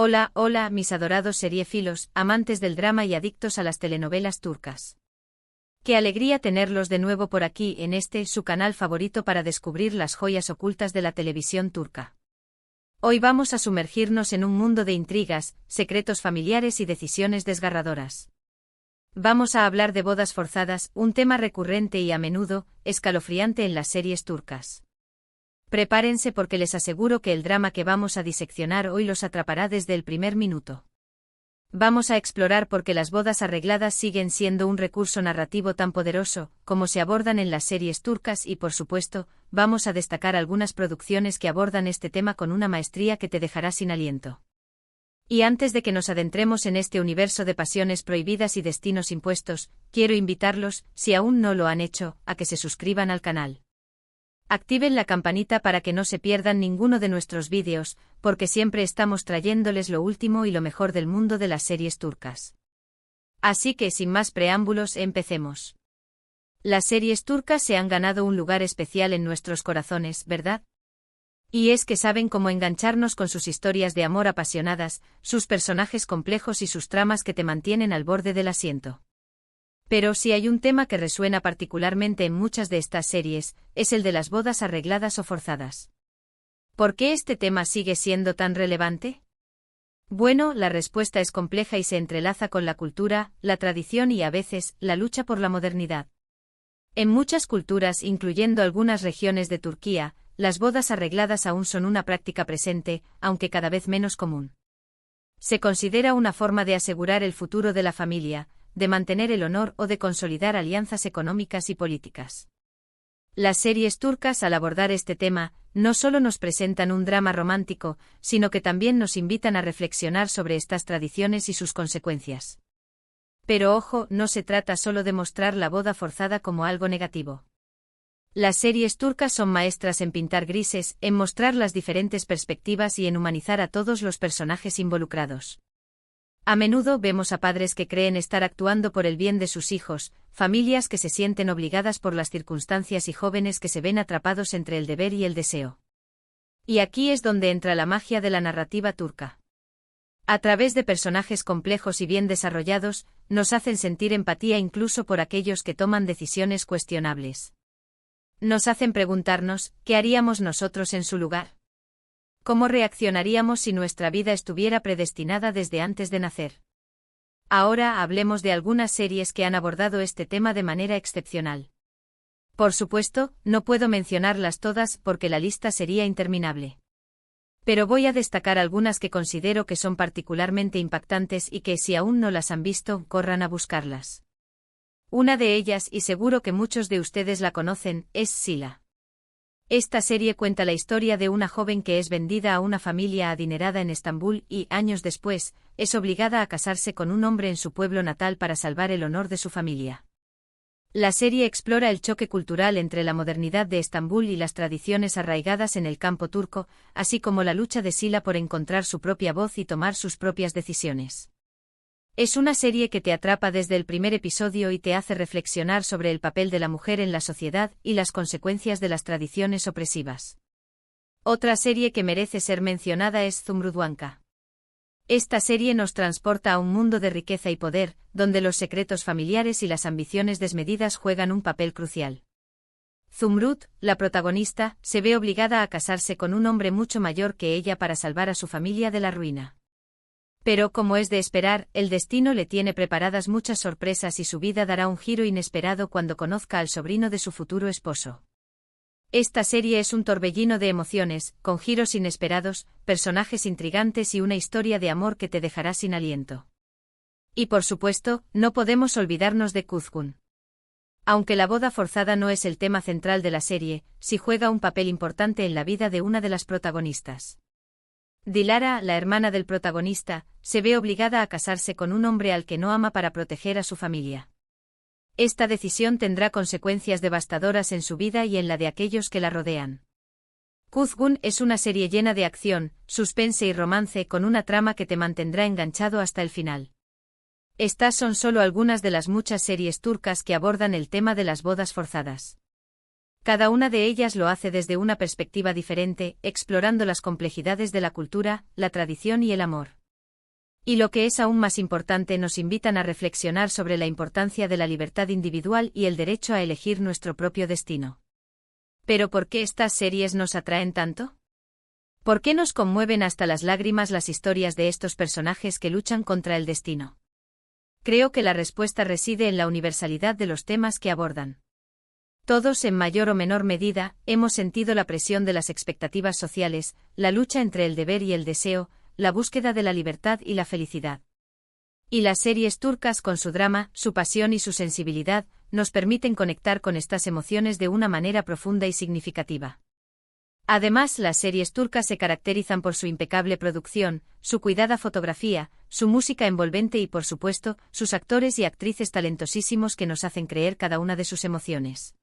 Hola, hola, mis adorados seriéfilos, amantes del drama y adictos a las telenovelas turcas. Qué alegría tenerlos de nuevo por aquí en su canal favorito para descubrir las joyas ocultas de la televisión turca. Hoy vamos a sumergirnos en un mundo de intrigas, secretos familiares y decisiones desgarradoras. Vamos a hablar de bodas forzadas, un tema recurrente y a menudo escalofriante en las series turcas. Prepárense porque les aseguro que el drama que vamos a diseccionar hoy los atrapará desde el primer minuto. Vamos a explorar por qué las bodas arregladas siguen siendo un recurso narrativo tan poderoso, como se abordan en las series turcas y por supuesto, vamos a destacar algunas producciones que abordan este tema con una maestría que te dejará sin aliento. Y antes de que nos adentremos en este universo de pasiones prohibidas y destinos impuestos, quiero invitarlos, si aún no lo han hecho, a que se suscriban al canal. Activen la campanita para que no se pierdan ninguno de nuestros vídeos, porque siempre estamos trayéndoles lo último y lo mejor del mundo de las series turcas. Así que sin más preámbulos, empecemos. Las series turcas se han ganado un lugar especial en nuestros corazones, ¿verdad? Y es que saben cómo engancharnos con sus historias de amor apasionadas, sus personajes complejos y sus tramas que te mantienen al borde del asiento. Pero si hay un tema que resuena particularmente en muchas de estas series, es el de las bodas arregladas o forzadas. ¿Por qué este tema sigue siendo tan relevante? Bueno, la respuesta es compleja y se entrelaza con la cultura, la tradición y a veces, la lucha por la modernidad. En muchas culturas, incluyendo algunas regiones de Turquía, las bodas arregladas aún son una práctica presente, aunque cada vez menos común. Se considera una forma de asegurar el futuro de la familia, de mantener el honor o de consolidar alianzas económicas y políticas. Las series turcas al abordar este tema, no solo nos presentan un drama romántico, sino que también nos invitan a reflexionar sobre estas tradiciones y sus consecuencias. Pero ojo, no se trata solo de mostrar la boda forzada como algo negativo. Las series turcas son maestras en pintar grises, en mostrar las diferentes perspectivas y en humanizar a todos los personajes involucrados. A menudo vemos a padres que creen estar actuando por el bien de sus hijos, familias que se sienten obligadas por las circunstancias y jóvenes que se ven atrapados entre el deber y el deseo. Y aquí es donde entra la magia de la narrativa turca. A través de personajes complejos y bien desarrollados, nos hacen sentir empatía incluso por aquellos que toman decisiones cuestionables. Nos hacen preguntarnos, ¿qué haríamos nosotros en su lugar? ¿Cómo reaccionaríamos si nuestra vida estuviera predestinada desde antes de nacer? Ahora hablemos de algunas series que han abordado este tema de manera excepcional. Por supuesto, no puedo mencionarlas todas porque la lista sería interminable. Pero voy a destacar algunas que considero que son particularmente impactantes y que si aún no las han visto, corran a buscarlas. Una de ellas, y seguro que muchos de ustedes la conocen, es Sila. Esta serie cuenta la historia de una joven que es vendida a una familia adinerada en Estambul y, años después, es obligada a casarse con un hombre en su pueblo natal para salvar el honor de su familia. La serie explora el choque cultural entre la modernidad de Estambul y las tradiciones arraigadas en el campo turco, así como la lucha de Sila por encontrar su propia voz y tomar sus propias decisiones. Es una serie que te atrapa desde el primer episodio y te hace reflexionar sobre el papel de la mujer en la sociedad y las consecuencias de las tradiciones opresivas. Otra serie que merece ser mencionada es Zumrudwanka. Esta serie nos transporta a un mundo de riqueza y poder, donde los secretos familiares y las ambiciones desmedidas juegan un papel crucial. Zumrud, la protagonista, se ve obligada a casarse con un hombre mucho mayor que ella para salvar a su familia de la ruina. Pero como es de esperar, el destino le tiene preparadas muchas sorpresas y su vida dará un giro inesperado cuando conozca al sobrino de su futuro esposo. Esta serie es un torbellino de emociones, con giros inesperados, personajes intrigantes y una historia de amor que te dejará sin aliento. Y por supuesto, no podemos olvidarnos de Kuzgun. Aunque la boda forzada no es el tema central de la serie, sí juega un papel importante en la vida de una de las protagonistas. Dilara, la hermana del protagonista, se ve obligada a casarse con un hombre al que no ama para proteger a su familia. Esta decisión tendrá consecuencias devastadoras en su vida y en la de aquellos que la rodean. Kuzgun es una serie llena de acción, suspense y romance con una trama que te mantendrá enganchado hasta el final. Estas son solo algunas de las muchas series turcas que abordan el tema de las bodas forzadas. Cada una de ellas lo hace desde una perspectiva diferente, explorando las complejidades de la cultura, la tradición y el amor. Y lo que es aún más importante, nos invitan a reflexionar sobre la importancia de la libertad individual y el derecho a elegir nuestro propio destino. ¿Pero por qué estas series nos atraen tanto? ¿Por qué nos conmueven hasta las lágrimas las historias de estos personajes que luchan contra el destino? Creo que la respuesta reside en la universalidad de los temas que abordan. Todos, en mayor o menor medida, hemos sentido la presión de las expectativas sociales, la lucha entre el deber y el deseo, la búsqueda de la libertad y la felicidad. Y las series turcas, con su drama, su pasión y su sensibilidad, nos permiten conectar con estas emociones de una manera profunda y significativa. Además, las series turcas se caracterizan por su impecable producción, su cuidada fotografía, su música envolvente y, por supuesto, sus actores y actrices talentosísimos que nos hacen creer cada una de sus emociones.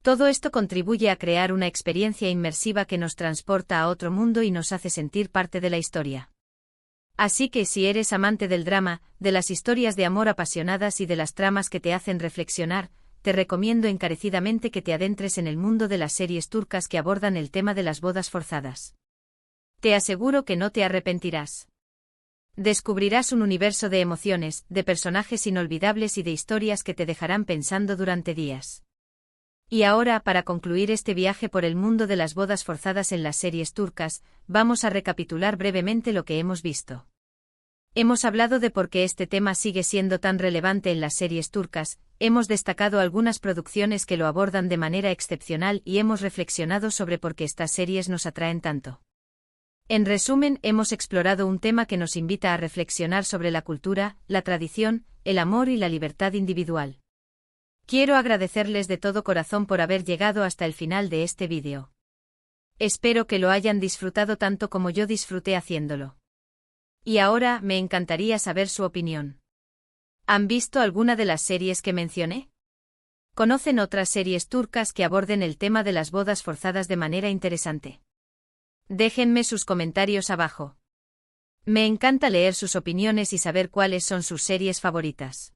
Todo esto contribuye a crear una experiencia inmersiva que nos transporta a otro mundo y nos hace sentir parte de la historia. Así que si eres amante del drama, de las historias de amor apasionadas y de las tramas que te hacen reflexionar, te recomiendo encarecidamente que te adentres en el mundo de las series turcas que abordan el tema de las bodas forzadas. Te aseguro que no te arrepentirás. Descubrirás un universo de emociones, de personajes inolvidables y de historias que te dejarán pensando durante días. Y ahora, para concluir este viaje por el mundo de las bodas forzadas en las series turcas, vamos a recapitular brevemente lo que hemos visto. Hemos hablado de por qué este tema sigue siendo tan relevante en las series turcas, hemos destacado algunas producciones que lo abordan de manera excepcional y hemos reflexionado sobre por qué estas series nos atraen tanto. En resumen, hemos explorado un tema que nos invita a reflexionar sobre la cultura, la tradición, el amor y la libertad individual. Quiero agradecerles de todo corazón por haber llegado hasta el final de este vídeo. Espero que lo hayan disfrutado tanto como yo disfruté haciéndolo. Y ahora, me encantaría saber su opinión. ¿Han visto alguna de las series que mencioné? ¿Conocen otras series turcas que aborden el tema de las bodas forzadas de manera interesante? Déjenme sus comentarios abajo. Me encanta leer sus opiniones y saber cuáles son sus series favoritas.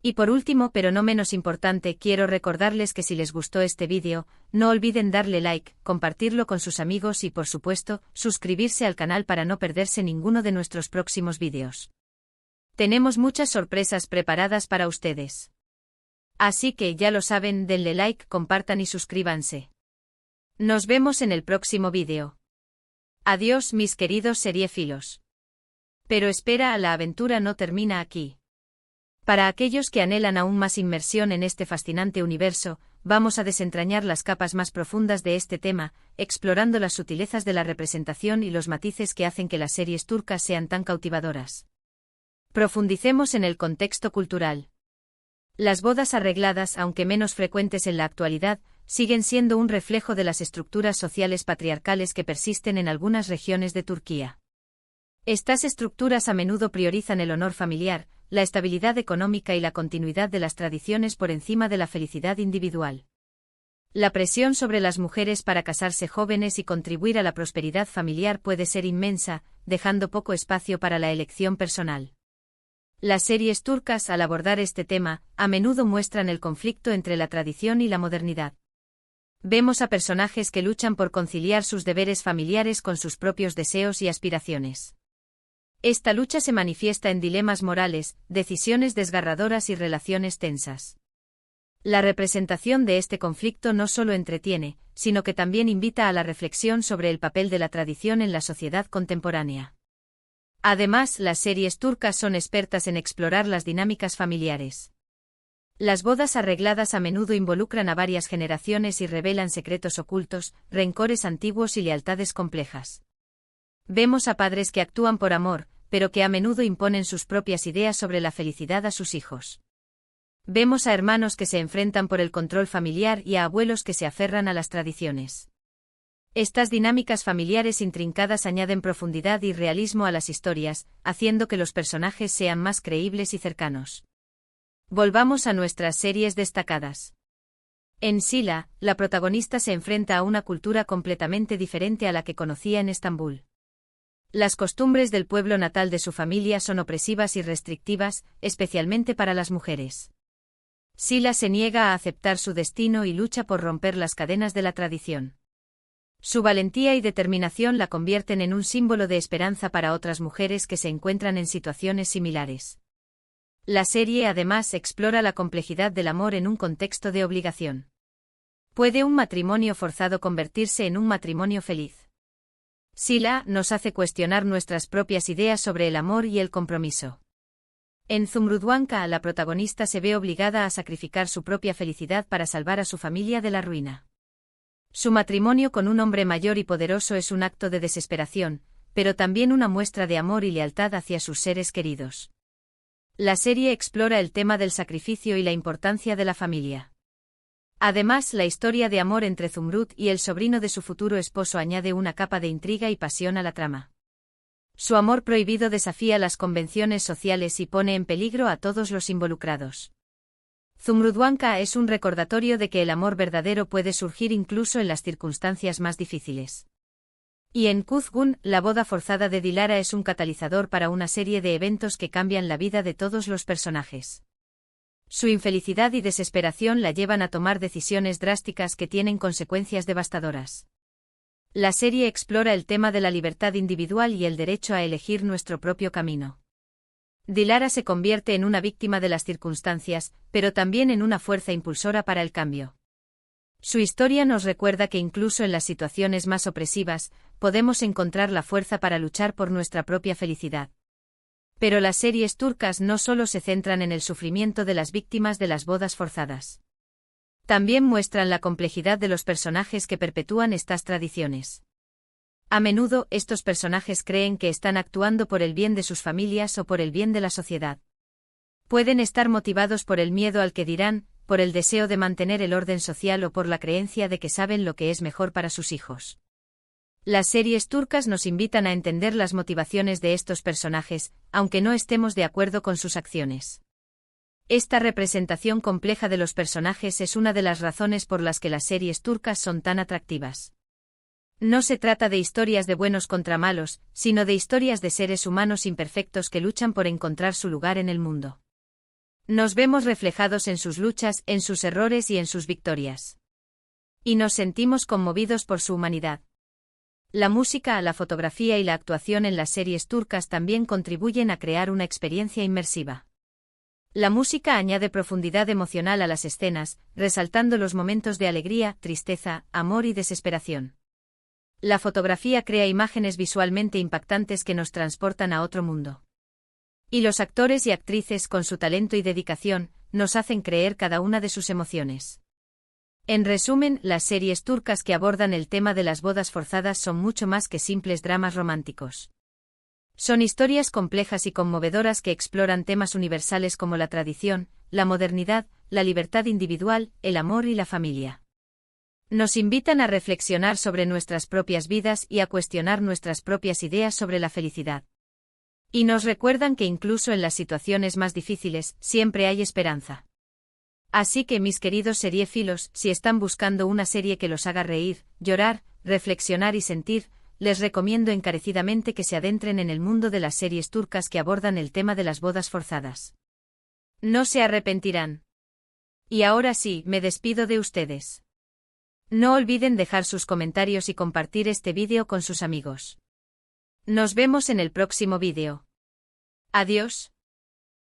Y por último, pero no menos importante, quiero recordarles que si les gustó este vídeo, no olviden darle like, compartirlo con sus amigos y, por supuesto, suscribirse al canal para no perderse ninguno de nuestros próximos vídeos. Tenemos muchas sorpresas preparadas para ustedes. Así que ya lo saben, denle like, compartan y suscríbanse. Nos vemos en el próximo vídeo. Adiós, mis queridos seriefilos. Pero espera, la aventura no termina aquí. Para aquellos que anhelan aún más inmersión en este fascinante universo, vamos a desentrañar las capas más profundas de este tema, explorando las sutilezas de la representación y los matices que hacen que las series turcas sean tan cautivadoras. Profundicemos en el contexto cultural. Las bodas arregladas, aunque menos frecuentes en la actualidad, siguen siendo un reflejo de las estructuras sociales patriarcales que persisten en algunas regiones de Turquía. Estas estructuras a menudo priorizan el honor familiar, la estabilidad económica y la continuidad de las tradiciones por encima de la felicidad individual. La presión sobre las mujeres para casarse jóvenes y contribuir a la prosperidad familiar puede ser inmensa, dejando poco espacio para la elección personal. Las series turcas, al abordar este tema, a menudo muestran el conflicto entre la tradición y la modernidad. Vemos a personajes que luchan por conciliar sus deberes familiares con sus propios deseos y aspiraciones. Esta lucha se manifiesta en dilemas morales, decisiones desgarradoras y relaciones tensas. La representación de este conflicto no solo entretiene, sino que también invita a la reflexión sobre el papel de la tradición en la sociedad contemporánea. Además, las series turcas son expertas en explorar las dinámicas familiares. Las bodas arregladas a menudo involucran a varias generaciones y revelan secretos ocultos, rencores antiguos y lealtades complejas. Vemos a padres que actúan por amor, pero que a menudo imponen sus propias ideas sobre la felicidad a sus hijos. Vemos a hermanos que se enfrentan por el control familiar y a abuelos que se aferran a las tradiciones. Estas dinámicas familiares intrincadas añaden profundidad y realismo a las historias, haciendo que los personajes sean más creíbles y cercanos. Volvamos a nuestras series destacadas. En Sila, la protagonista se enfrenta a una cultura completamente diferente a la que conocía en Estambul. Las costumbres del pueblo natal de su familia son opresivas y restrictivas, especialmente para las mujeres. Sila se niega a aceptar su destino y lucha por romper las cadenas de la tradición. Su valentía y determinación la convierten en un símbolo de esperanza para otras mujeres que se encuentran en situaciones similares. La serie además explora la complejidad del amor en un contexto de obligación. ¿Puede un matrimonio forzado convertirse en un matrimonio feliz? Sila nos hace cuestionar nuestras propias ideas sobre el amor y el compromiso. En Zumrudwanka, la protagonista se ve obligada a sacrificar su propia felicidad para salvar a su familia de la ruina. Su matrimonio con un hombre mayor y poderoso es un acto de desesperación, pero también una muestra de amor y lealtad hacia sus seres queridos. La serie explora el tema del sacrificio y la importancia de la familia. Además, la historia de amor entre Zumrud y el sobrino de su futuro esposo añade una capa de intriga y pasión a la trama. Su amor prohibido desafía las convenciones sociales y pone en peligro a todos los involucrados. Zumrudwanka es un recordatorio de que el amor verdadero puede surgir incluso en las circunstancias más difíciles. Y en Kuzgun, la boda forzada de Dilara es un catalizador para una serie de eventos que cambian la vida de todos los personajes. Su infelicidad y desesperación la llevan a tomar decisiones drásticas que tienen consecuencias devastadoras. La serie explora el tema de la libertad individual y el derecho a elegir nuestro propio camino. Dilara se convierte en una víctima de las circunstancias, pero también en una fuerza impulsora para el cambio. Su historia nos recuerda que incluso en las situaciones más opresivas, podemos encontrar la fuerza para luchar por nuestra propia felicidad. Pero las series turcas no solo se centran en el sufrimiento de las víctimas de las bodas forzadas. También muestran la complejidad de los personajes que perpetúan estas tradiciones. A menudo, estos personajes creen que están actuando por el bien de sus familias o por el bien de la sociedad. Pueden estar motivados por el miedo al que dirán, por el deseo de mantener el orden social o por la creencia de que saben lo que es mejor para sus hijos. Las series turcas nos invitan a entender las motivaciones de estos personajes, aunque no estemos de acuerdo con sus acciones. Esta representación compleja de los personajes es una de las razones por las que las series turcas son tan atractivas. No se trata de historias de buenos contra malos, sino de historias de seres humanos imperfectos que luchan por encontrar su lugar en el mundo. Nos vemos reflejados en sus luchas, en sus errores y en sus victorias. Y nos sentimos conmovidos por su humanidad. La música, la fotografía y la actuación en las series turcas también contribuyen a crear una experiencia inmersiva. La música añade profundidad emocional a las escenas, resaltando los momentos de alegría, tristeza, amor y desesperación. La fotografía crea imágenes visualmente impactantes que nos transportan a otro mundo. Y los actores y actrices, con su talento y dedicación, nos hacen creer cada una de sus emociones. En resumen, las series turcas que abordan el tema de las bodas forzadas son mucho más que simples dramas románticos. Son historias complejas y conmovedoras que exploran temas universales como la tradición, la modernidad, la libertad individual, el amor y la familia. Nos invitan a reflexionar sobre nuestras propias vidas y a cuestionar nuestras propias ideas sobre la felicidad. Y nos recuerdan que incluso en las situaciones más difíciles, siempre hay esperanza. Así que, mis queridos seriéfilos, si están buscando una serie que los haga reír, llorar, reflexionar y sentir, les recomiendo encarecidamente que se adentren en el mundo de las series turcas que abordan el tema de las bodas forzadas. No se arrepentirán. Y ahora sí, me despido de ustedes. No olviden dejar sus comentarios y compartir este vídeo con sus amigos. Nos vemos en el próximo vídeo. Adiós.